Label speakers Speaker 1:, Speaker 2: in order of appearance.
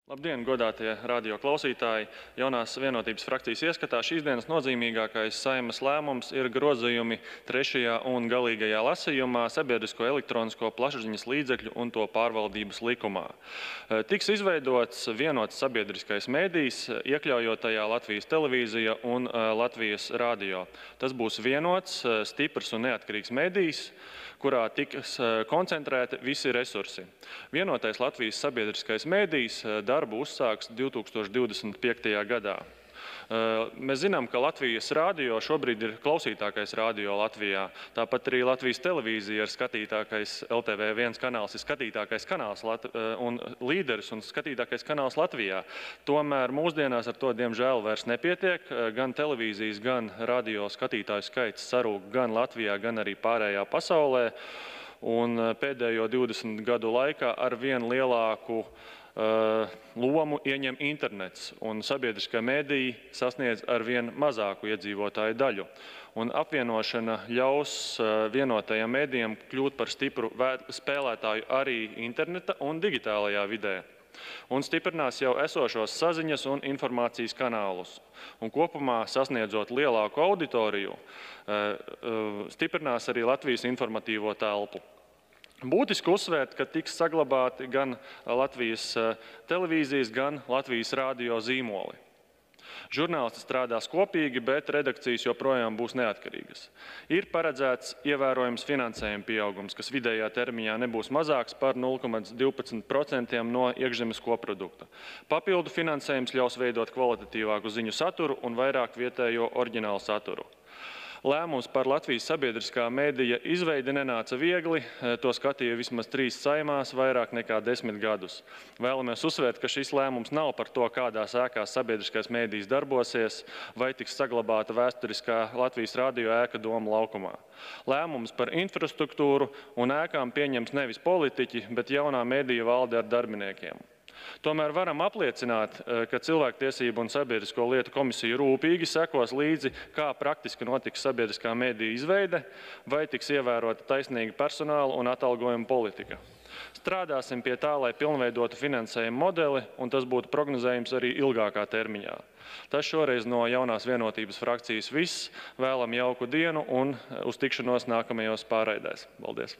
Speaker 1: Labdien, godātie radio klausītāji! Jaunās vienotības frakcijas ieskatā šīs dienas nozīmīgākais Saeimas lēmums ir grozījumi 3. un galīgajā lasījumā sabiedrisko elektronisko plašsaziņas līdzekļu un to pārvaldības likumā. Tiks izveidots vienots sabiedriskais mēdījis, iekļaujot tajā Latvijas televīzija un Latvijas radio. Tas būs vienots, stiprs un neatkarīgs mēdījis, kurā tiks koncentrēti visi resursi. Vienotais Latvijas sabiedriskais mēdījis darbu uzsāks 2025. gadā. Mēs zinām, ka Latvijas radio šobrīd ir klausītākais radio Latvijā. Tāpat arī Latvijas televīzija ir skatītākais, LTV1 kanāls ir skatītākais kanāls un līderis un skatītākais kanāls Latvijā. Tomēr mūsdienās ar to diemžēl vairs nepietiek. Gan televīzijas, gan radio skatītāju skaits sarūk gan Latvijā, gan arī pārējā pasaulē. Un pēdējo 20 gadu laikā ar vien lielāku lomu ieņem internets, un sabiedriskie mediji sasniedz ar vien mazāku iedzīvotāju daļu. Un apvienošana ļaus vienotajiem medijiem kļūt par stipru spēlētāju arī interneta un digitālajā vidē. Un stiprinās jau esošos saziņas un informācijas kanālus. Un kopumā sasniedzot lielāku auditoriju, stiprinās arī Latvijas informatīvo telpu. Būtiski uzsvērt, ka tiks saglabāti gan Latvijas televīzijas, gan Latvijas radio zīmoli. Žurnālisti strādās kopīgi, bet redakcijas joprojām būs neatkarīgas. Ir paredzēts ievērojams finansējuma pieaugums, kas vidējā termiņā nebūs mazāks par 0,12% no iekšzemes koprodukta. Papildu finansējums ļaus veidot kvalitatīvāku ziņu saturu un vairāk vietējo oriģinālu saturu. Lēmums par Latvijas sabiedriskā mēdīja izveidi nenāca viegli, to skatīja vismaz 3 saimās vairāk nekā 10 gadus. Vēlamies uzsvērt, ka šis lēmums nav par to, kādās ēkās sabiedriskais mēdījis darbosies, vai tiks saglabāta vēsturiskā Latvijas radio ēka Doma laukumā. Lēmums par infrastruktūru un ēkām pieņems nevis politiķi, bet jaunā mēdīja valde ar darbiniekiem. Tomēr varam apliecināt, ka Cilvēktiesību un sabiedrisko lietu komisija rūpīgi sekos līdzi, kā praktiski notiks sabiedriskā mēdīja izveide, vai tiks ievērota taisnīga personāla un atalgojuma politika. Strādāsim pie tā, lai pilnveidotu finansējumu modeli, un tas būtu prognozējums arī ilgākā termiņā. Tas šoreiz no jaunās vienotības frakcijas viss. Vēlam jauku dienu un uz tikšanos nākamajos pārraidēs. Paldies!